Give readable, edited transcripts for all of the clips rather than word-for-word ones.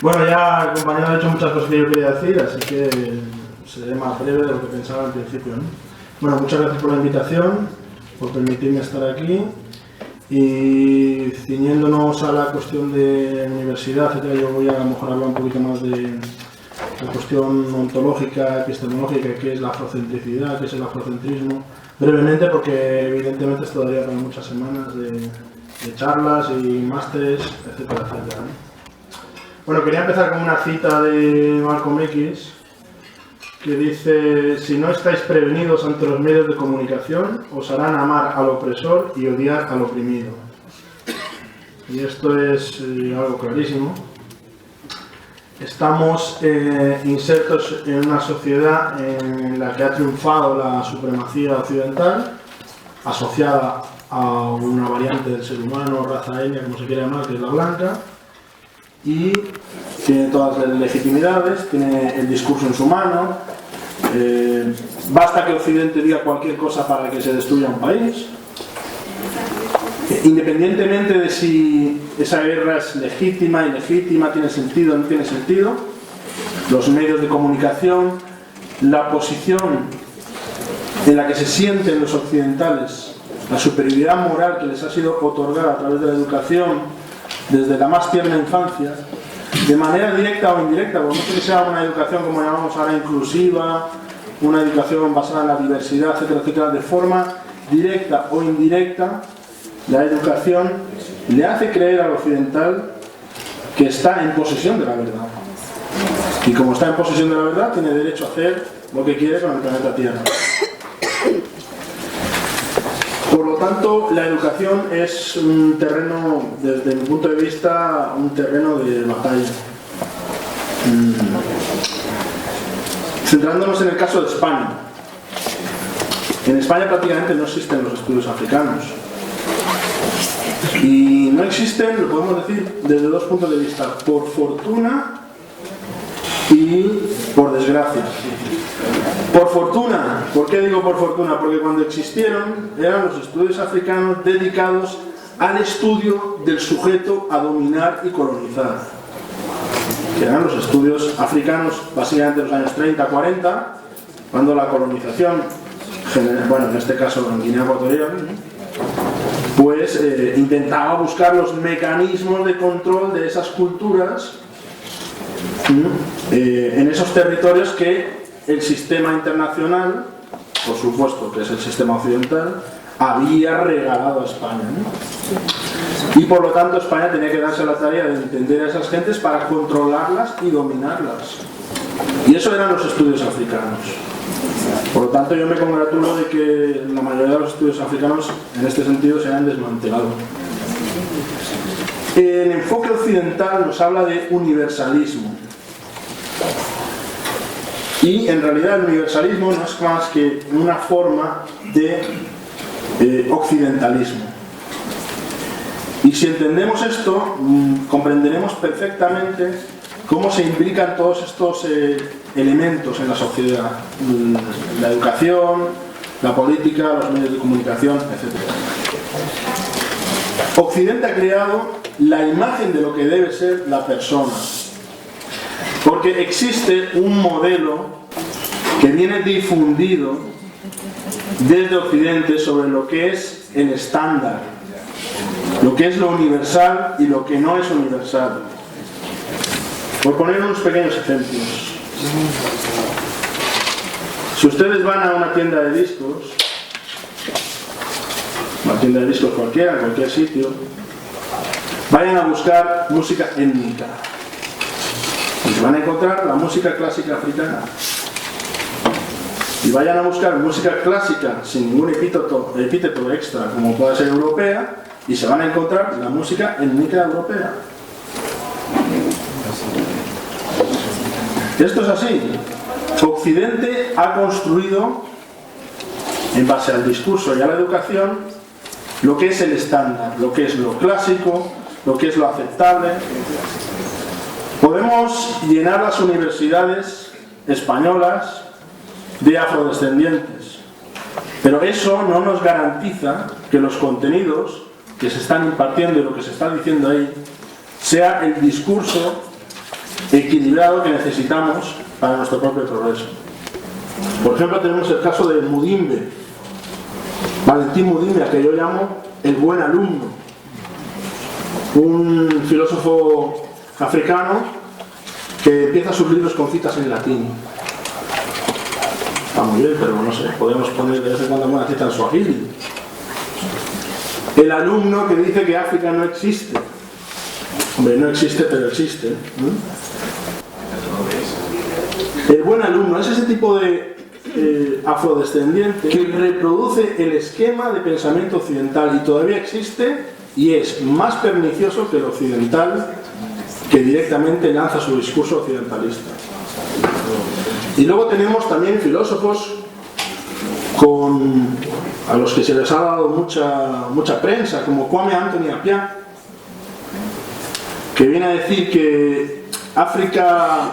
Bueno, ya el compañero ha dicho muchas cosas que yo quería decir, así que seré más breve de lo que pensaba al principio, ¿no? Bueno, muchas gracias por la invitación, por permitirme estar aquí. Y ciñéndonos a la cuestión de universidad, etcétera, yo voy a lo mejor hablar un poquito más de la cuestión ontológica, epistemológica, qué es la afrocentricidad, qué es el afrocentrismo, brevemente, porque evidentemente esto daría para muchas semanas de charlas y másteres, etcétera, etcétera, ¿no? Bueno, quería empezar con una cita de Malcolm X, que dice: si no estáis prevenidos ante los medios de comunicación, os harán amar al opresor y odiar al oprimido. Y esto es algo clarísimo. Estamos insertos en una sociedad en la que ha triunfado la supremacía occidental, asociada a una variante del ser humano, raza, etnia, como se quiera llamar, que es la blanca, y tiene todas las legitimidades, tiene el discurso en su mano. Basta que Occidente diga cualquier cosa para que se destruya un país, independientemente de si esa guerra es legítima, ilegítima, tiene sentido o no tiene sentido. Los medios de comunicación, la posición en la que se sienten los occidentales, la superioridad moral que les ha sido otorgada a través de la educación desde la más tierna infancia, de manera directa o indirecta, porque no es que sea una educación como llamamos ahora inclusiva, una educación basada en la diversidad, etcétera, etcétera, de forma directa o indirecta, la educación le hace creer al occidental que está en posesión de la verdad. Y como está en posesión de la verdad, tiene derecho a hacer lo que quiere con el planeta Tierra. Por lo tanto, la educación es un terreno, desde mi punto de vista, un terreno de batalla. Centrándonos en el caso de España. En España prácticamente no existen los estudios africanos. Y no existen, lo podemos decir, desde dos puntos de vista: por fortuna y por desgracia. Por fortuna, ¿por qué digo por fortuna? Porque cuando existieron eran los estudios africanos dedicados al estudio del sujeto a dominar y colonizar, que eran los estudios africanos básicamente en los años 30-40, cuando la colonización, bueno, en este caso en Guinea Ecuatorial, pues intentaba buscar los mecanismos de control de esas culturas en esos territorios que el sistema internacional, por supuesto que es el sistema occidental, había regalado a España, ¿no? Y por lo tanto España tenía que darse la tarea de entender a esas gentes para controlarlas y dominarlas. Y eso eran los estudios africanos. Por lo tanto, yo me congratulo de que la mayoría de los estudios africanos en este sentido se hayan desmantelado. El enfoque occidental nos habla de universalismo. Y en realidad el universalismo no es más que una forma de occidentalismo. Y si entendemos esto, comprenderemos perfectamente cómo se imbrican todos estos elementos en la sociedad: la educación, la política, los medios de comunicación, etc. Occidente ha creado la imagen de lo que debe ser la persona, porque existe un modelo que viene difundido desde Occidente sobre lo que es el estándar, lo que es lo universal y lo que no es universal. Por poner unos pequeños ejemplos. Si ustedes van a una tienda de discos, cualquiera, en cualquier sitio, vayan a buscar música étnica. Y van a encontrar la música clásica africana. Y vayan a buscar música clásica sin ningún epíteto extra, como pueda ser europea, y se van a encontrar la música étnica europea. Esto es así. Occidente ha construido, en base al discurso y a la educación, lo que es el estándar, lo que es lo clásico, lo que es lo aceptable. Podemos llenar las universidades españolas de afrodescendientes, pero eso no nos garantiza que los contenidos que se están impartiendo y lo que se está diciendo ahí sea el discurso equilibrado que necesitamos para nuestro propio progreso. Por ejemplo, tenemos el caso de Mudimbe, Valentín Mudimbe, a que yo llamo el buen alumno, un filósofo africano que empieza sus libros con citas en latín. Está muy bien, pero no sé, podemos poner de vez en cuando una cita en suajili. El alumno que dice que África no existe. Hombre, no existe, pero existe, ¿eh? El buen alumno es ese tipo de afrodescendiente que reproduce el esquema de pensamiento occidental y todavía existe y es más pernicioso que el occidental, que directamente lanza su discurso occidentalista. Y luego tenemos también filósofos a los que se les ha dado mucha prensa, como Kwame Anthony Appiah, que viene a decir que África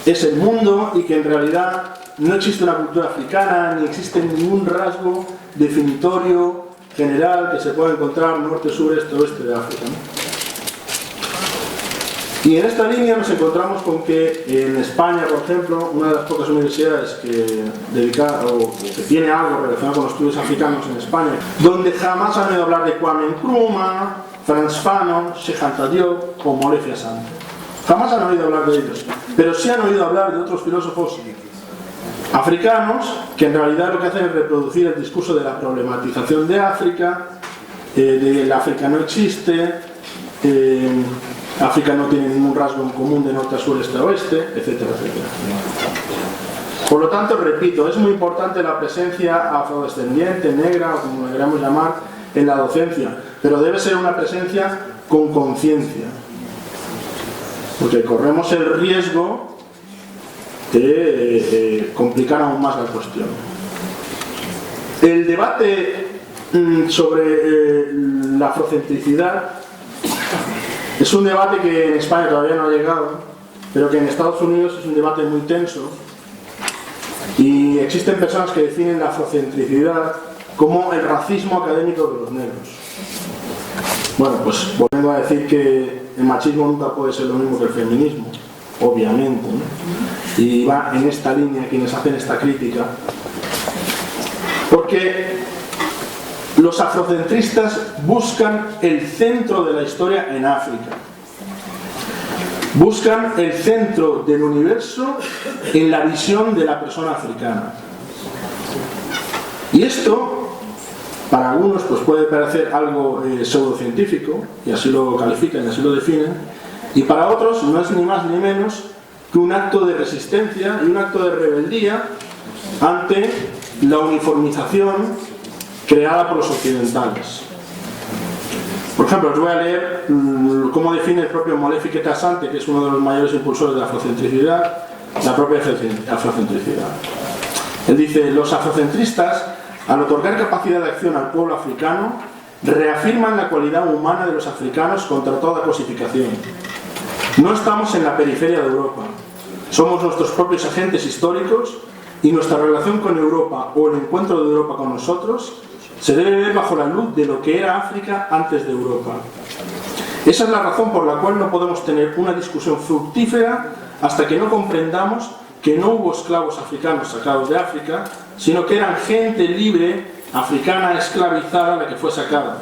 es el mundo y que en realidad no existe una cultura africana ni existe ningún rasgo definitorio general que se pueda encontrar norte, sur, este, oeste de África, ¿no? Y en esta línea nos encontramos con que en España, por ejemplo, una de las pocas universidades que tiene algo relacionado con los estudios africanos en España, donde jamás han oído hablar de Kwame Nkrumah, Frantz Fanon, Cheikh Anta Diop o Molefi Asante. Jamás han oído hablar de ellos, pero sí han oído hablar de otros filósofos africanos que en realidad lo que hacen es reproducir el discurso de la problematización de África, de la África no existe, África no tiene ningún rasgo en común de norte a sur, este a oeste, etcétera, etcétera. Por lo tanto, repito, es muy importante la presencia afrodescendiente, negra o como le queramos llamar, en la docencia, pero debe ser una presencia con conciencia, porque corremos el riesgo de complicar aún más la cuestión. El debate sobre la afrocentricidad es un debate que en España todavía no ha llegado, pero que en Estados Unidos es un debate muy tenso, y existen personas que definen la afrocentricidad como el racismo académico de los negros. Bueno, pues volviendo a decir que el machismo nunca puede ser lo mismo que el feminismo, obviamente, ¿no? Y va en esta línea quienes hacen esta crítica, porque los afrocentristas buscan el centro de la historia en África, buscan el centro del universo en la visión de la persona africana. Y esto, para algunos, pues puede parecer algo pseudocientífico, y así lo califican y así lo definen, y para otros no es ni más ni menos que un acto de resistencia y un acto de rebeldía ante la uniformización creada por los occidentales. Por ejemplo, os voy a leer cómo define el propio Molefi Asante, que es uno de los mayores impulsores de la afrocentricidad, la propia afrocentricidad. Él dice: los afrocentristas, al otorgar capacidad de acción al pueblo africano, reafirman la cualidad humana de los africanos contra toda cosificación. No estamos en la periferia de Europa, somos nuestros propios agentes históricos, y nuestra relación con Europa o el encuentro de Europa con nosotros se debe ver bajo la luz de lo que era África antes de Europa. Esa es la razón por la cual no podemos tener una discusión fructífera hasta que no comprendamos que no hubo esclavos africanos sacados de África, sino que eran gente libre, africana, esclavizada, la que fue sacada.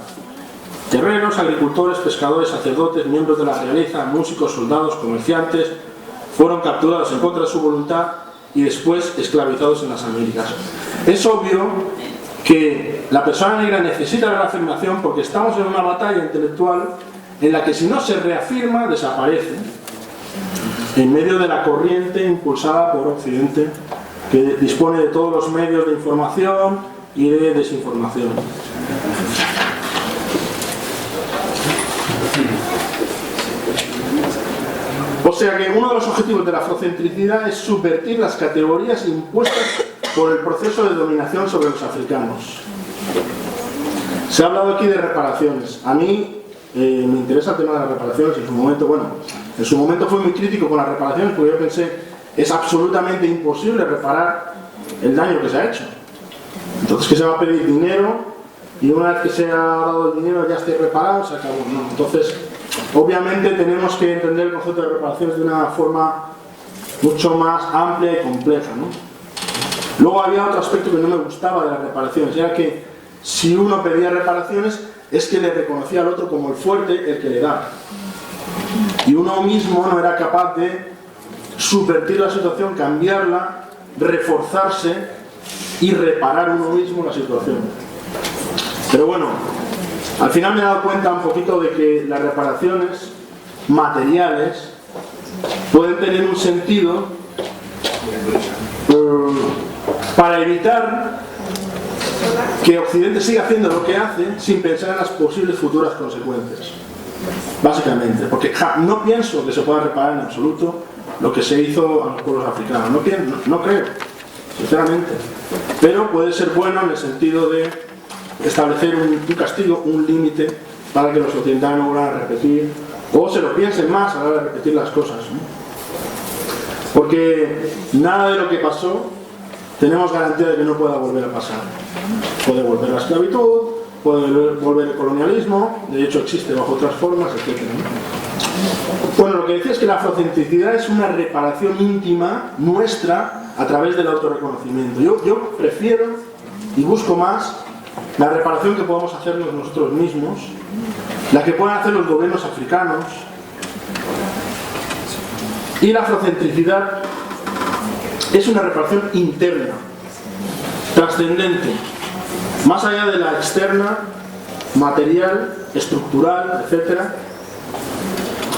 Guerreros, agricultores, pescadores, sacerdotes, miembros de la realeza, músicos, soldados, comerciantes, fueron capturados en contra de su voluntad y después esclavizados en las Américas. Es obvio que la persona negra necesita la reafirmación porque estamos en una batalla intelectual en la que si no se reafirma, desaparece en medio de la corriente impulsada por Occidente, que dispone de todos los medios de información y de desinformación. O sea que uno de los objetivos de la afrocentricidad es subvertir las categorías impuestas por el proceso de dominación sobre los africanos. Se ha hablado aquí de reparaciones. A mí me interesa el tema de las reparaciones. En su momento fue muy crítico con las reparaciones porque yo pensé, es absolutamente imposible reparar el daño que se ha hecho. Entonces, ¿qué se va a pedir? Dinero, y una vez que se ha dado el dinero ya esté reparado, se acabó. No. Entonces, obviamente tenemos que entender el concepto de reparaciones de una forma mucho más amplia y compleja, ¿no? Luego había otro aspecto que no me gustaba de las reparaciones, era que si uno pedía reparaciones es que le reconocía al otro como el fuerte, el que le da. Y uno mismo no era capaz de subvertir la situación, cambiarla, reforzarse y reparar uno mismo la situación. Pero bueno, al final me he dado cuenta un poquito de que las reparaciones materiales pueden tener un sentido para evitar que Occidente siga haciendo lo que hace sin pensar en las posibles futuras consecuencias. Básicamente, porque no pienso que se pueda reparar en absoluto lo que se hizo a los pueblos africanos. No creo, sinceramente. Pero puede ser bueno en el sentido de establecer un castigo, un límite, para que los occidentales no vuelvan a repetir, o se lo piensen más a la hora de repetir las cosas, ¿no? Porque nada de lo que pasó tenemos garantía de que no pueda volver a pasar. Puede volver la esclavitud, puede volver el colonialismo, de hecho existe bajo otras formas, etc., ¿no? Bueno, lo que decía es que la afrocentricidad es una reparación íntima nuestra a través del autorreconocimiento. Yo prefiero y busco más la reparación que podamos hacernos nosotros mismos, la que puedan hacer los gobiernos africanos, y la afrocentricidad es una reparación interna, trascendente, más allá de la externa, material, estructural, etc.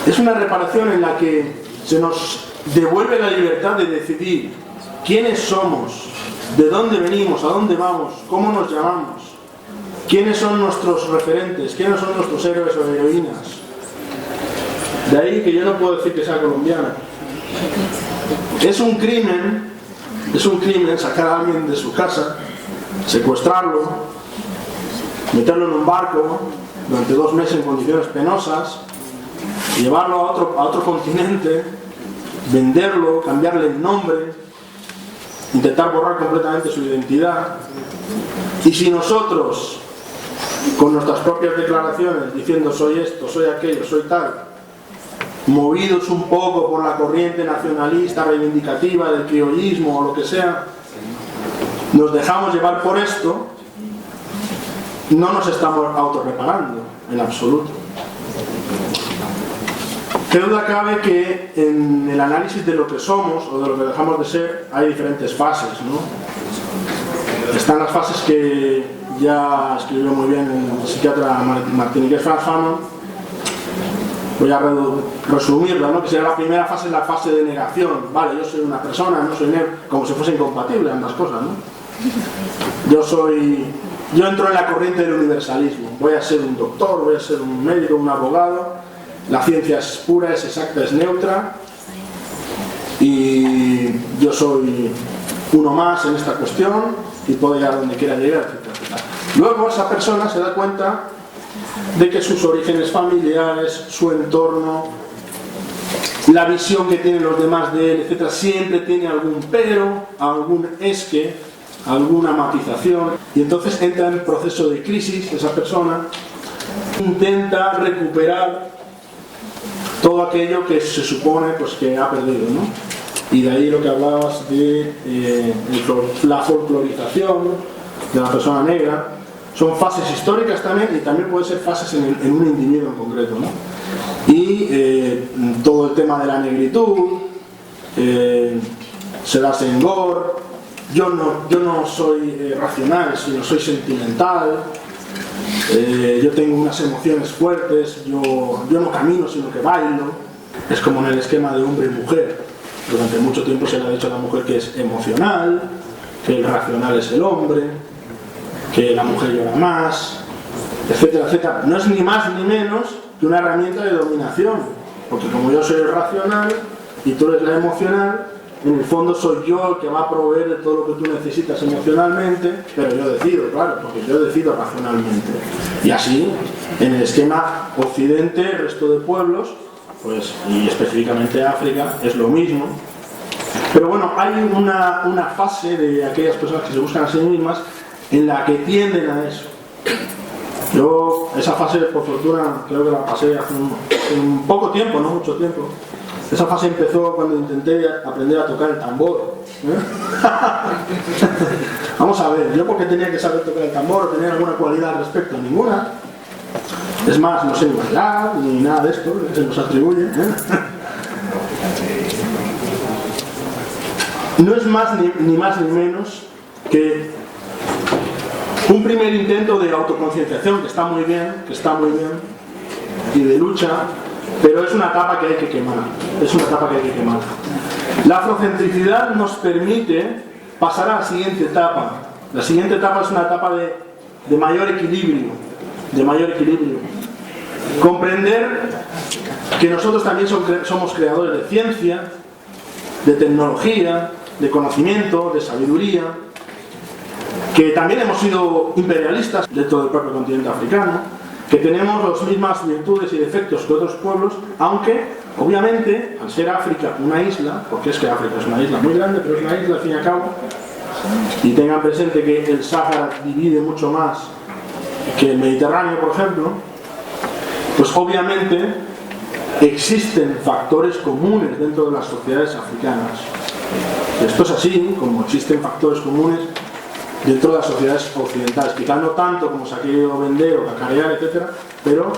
Es una reparación en la que se nos devuelve la libertad de decidir quiénes somos, de dónde venimos, a dónde vamos, cómo nos llamamos, quiénes son nuestros referentes, quiénes son nuestros héroes o heroínas. De ahí que yo no puedo decir que sea colombiano. Es un crimen sacar a alguien de su casa, secuestrarlo, meterlo en un barco durante 2 meses en condiciones penosas, llevarlo a otro continente, venderlo, cambiarle el nombre, intentar borrar completamente su identidad. Y si nosotros, con nuestras propias declaraciones, diciendo soy esto, soy aquello, soy tal, movidos un poco por la corriente nacionalista, reivindicativa, del criollismo o lo que sea, nos dejamos llevar por esto, no nos estamos autorreparando en absoluto. Qué duda cabe que en el análisis de lo que somos o de lo que dejamos de ser hay diferentes fases, ¿no? Están las fases que ya escribió muy bien el psiquiatra martiniqués Frantz Fanon. Voy a resumirla, ¿no? Que sería la primera fase, la fase de negación. Vale, yo soy una persona, no soy negro, como si fuese incompatible ambas cosas, ¿no? Yo entro en la corriente del universalismo. Voy a ser un doctor, voy a ser un médico, un abogado. La ciencia es pura, es exacta, es neutra. Y yo soy uno más en esta cuestión y puedo llegar donde quiera llegar, etc. Luego esa persona se da cuenta de que sus orígenes familiares, su entorno, la visión que tienen los demás de él, etc., siempre tiene algún pero, algún esque, alguna matización, y entonces entra en proceso de crisis esa persona, intenta recuperar todo aquello que se supone pues, que ha perdido, ¿no? Y de ahí lo que hablabas de la folclorización de la persona negra. Son fases históricas también, y también pueden ser fases en un individuo en concreto, ¿no? Y todo el tema de la negritud, Seda Senghor, yo no soy racional, sino soy sentimental, yo tengo unas emociones fuertes, yo no camino, sino que bailo. Es como en el esquema de hombre y mujer. Durante mucho tiempo se le ha dicho a la mujer que es emocional, que el racional es el hombre, que la mujer llora más, etcétera, etcétera. No es ni más ni menos que una herramienta de dominación, porque como yo soy el racional y tú eres la emocional, en el fondo soy yo el que va a proveer de todo lo que tú necesitas emocionalmente, pero yo decido, claro, porque yo decido racionalmente. Y así, en el esquema occidente, el resto de pueblos, pues, y específicamente África, es lo mismo. Pero bueno, hay una fase de aquellas personas que se buscan a sí mismas en la que tienden a eso. Yo esa fase, por fortuna, creo que la pasé hace un poco tiempo, no mucho tiempo. Esa fase empezó cuando intenté aprender a tocar el tambor. Vamos a ver, yo porque tenía que saber tocar el tambor o tener alguna cualidad al respecto, ninguna. Es más, no sé ni bailar ni nada de esto, que se nos atribuye. No es más ni más ni menos que un primer intento de autoconcienciación que está muy bien, y de lucha, pero es una etapa que hay que quemar. La afrocentricidad nos permite pasar a la siguiente etapa. La siguiente etapa es una etapa de mayor equilibrio. Comprender que nosotros también somos creadores de ciencia, de tecnología, de conocimiento, de sabiduría, que también hemos sido imperialistas dentro del propio continente africano, que tenemos las mismas virtudes y defectos que otros pueblos, aunque obviamente al ser África una isla, porque es que África es una isla muy grande, pero es una isla al fin y al cabo, y tengan presente que el Sáhara divide mucho más que el Mediterráneo, por ejemplo, pues obviamente existen factores comunes dentro de las sociedades africanas. Esto es así, como existen factores comunes dentro de las sociedades occidentales, quizás no tanto como se ha querido vender o cacarear, etcétera, pero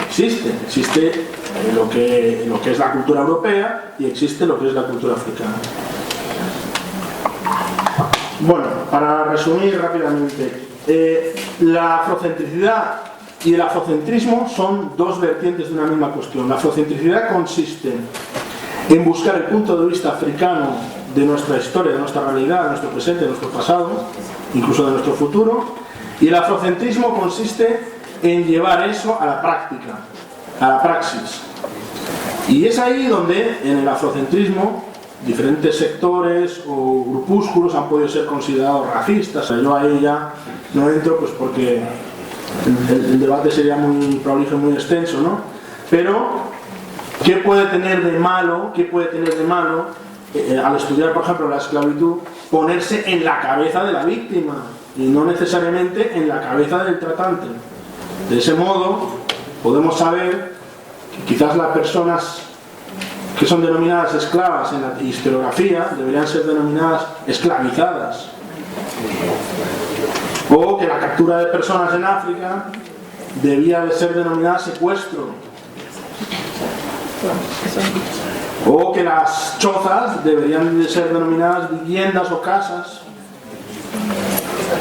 existe lo que es la cultura europea y existe lo que es la cultura africana. Bueno, para resumir rápidamente, la afrocentricidad y el afrocentrismo son dos vertientes de una misma cuestión. La afrocentricidad consiste en buscar el punto de vista africano de nuestra historia, de nuestra realidad, de nuestro presente, de nuestro pasado, incluso de nuestro futuro, y el afrocentrismo consiste en llevar eso a la práctica, a la praxis. Y es ahí donde en el afrocentrismo diferentes sectores o grupúsculos han podido ser considerados racistas. Yo ahí ya no entro, pues porque el debate sería muy prolijo y muy extenso, ¿no? Pero ¿qué puede tener de malo al estudiar, por ejemplo, la esclavitud, ponerse en la cabeza de la víctima y no necesariamente en la cabeza del tratante? De ese modo podemos saber que quizás las personas que son denominadas esclavas en la historiografía deberían ser denominadas esclavizadas, o que la captura de personas en África debía de ser denominada secuestro, o que las chozas deberían de ser denominadas viviendas o casas,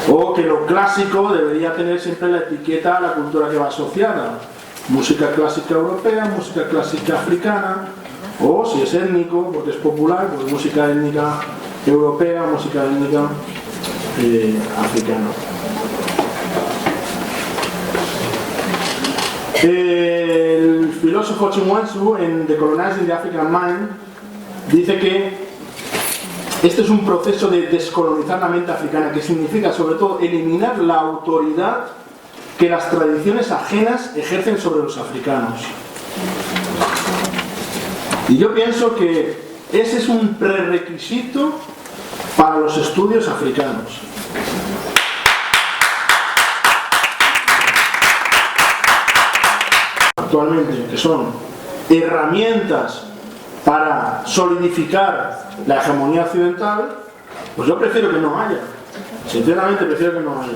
o que lo clásico debería tener siempre la etiqueta a la cultura que va asociada: música clásica europea, música clásica africana, o si es étnico, porque es popular, pues música étnica europea, música étnica africana. El filósofo Chimwantsu, en Decolonizing the African Mind, dice que este es un proceso de descolonizar la mente africana, que significa sobre todo eliminar la autoridad que las tradiciones ajenas ejercen sobre los africanos. Y yo pienso que ese es un prerequisito para los estudios africanos. Actualmente, que son herramientas para solidificar la hegemonía occidental, pues yo prefiero que no haya. Sinceramente prefiero que no haya.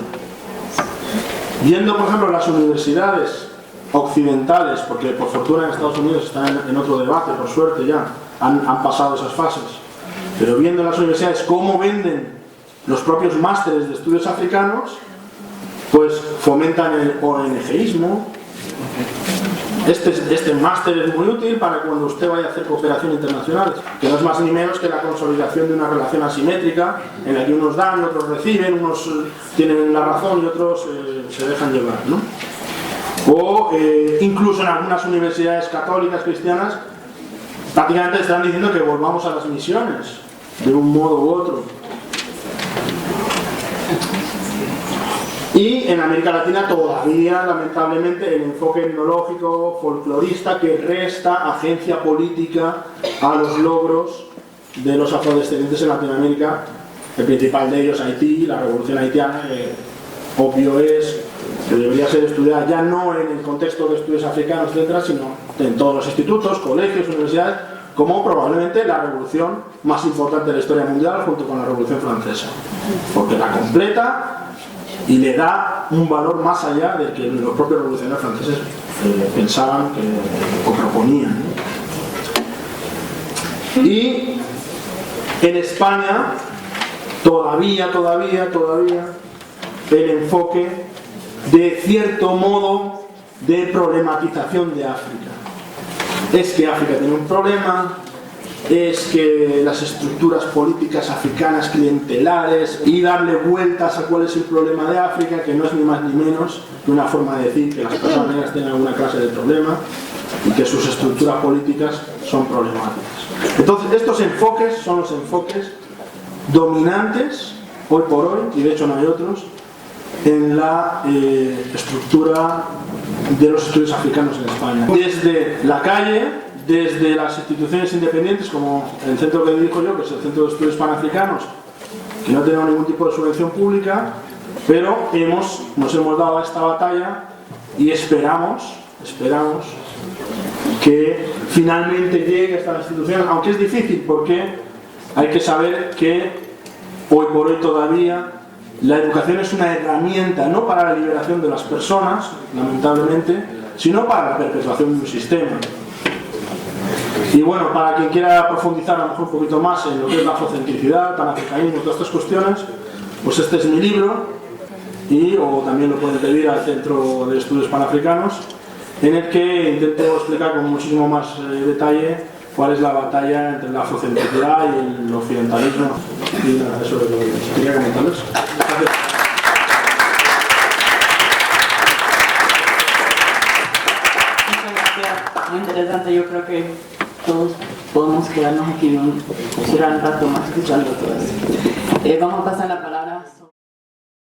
Viendo, por ejemplo, las universidades occidentales, porque por fortuna en Estados Unidos están en otro debate, por suerte ya han pasado esas fases, pero viendo en las universidades cómo venden los propios másteres de estudios africanos, pues fomentan el ONGismo. Este máster es muy útil para cuando usted vaya a hacer cooperación internacional, que no es más ni menos que la consolidación de una relación asimétrica en la que unos dan y otros reciben, unos tienen la razón y otros se dejan llevar, ¿no? O incluso en algunas universidades católicas cristianas prácticamente están diciendo que volvamos a las misiones de un modo u otro. Y en América Latina todavía, lamentablemente, el enfoque etnológico, folclorista, que resta agencia política a los logros de los afrodescendientes en Latinoamérica, el principal de ellos Haití, la revolución haitiana, obvio es que debería ser estudiada ya no en el contexto de estudios africanos, etcétera, sino en todos los institutos, colegios, universidades, como probablemente la revolución más importante de la historia mundial junto con la Revolución Francesa, porque la completa y le da un valor más allá del que los propios revolucionarios franceses pensaban o proponían. Y en España todavía el enfoque de cierto modo de problematización de África. Es que África tiene un problema, es que las estructuras políticas africanas clientelares, y darle vueltas a cuál es el problema de África, que no es ni más ni menos que una forma de decir que las personas negras tienen alguna clase de problema y que sus estructuras políticas son problemáticas. Entonces, estos enfoques son los enfoques dominantes hoy por hoy, y de hecho no hay otros, en la estructura de los estudios africanos en España. Desde la calle, desde las instituciones independientes, como el centro que dirijo yo, que es el Centro de Estudios Panafricanos, que no tenemos ningún tipo de subvención pública, pero nos hemos dado a esta batalla y esperamos que finalmente llegue a esta institución, aunque es difícil porque hay que saber que hoy por hoy todavía la educación es una herramienta no para la liberación de las personas, lamentablemente, sino para la perpetuación de un sistema. Y bueno, para quien quiera profundizar a lo mejor un poquito más en lo que es la afrocentricidad, el panafricanismo, todas estas cuestiones, pues este es mi libro, o también lo pueden pedir al Centro de Estudios Panafricanos, en el que intento explicar con muchísimo más detalle cuál es la batalla entre la afrocentricidad y el occidentalismo. Y nada, eso es lo que quería comentarles. Gracias. Muchas gracias. Muy interesante. Yo creo que todos podemos quedarnos aquí un rato más escuchando todo eso. Vamos a pasar la palabra.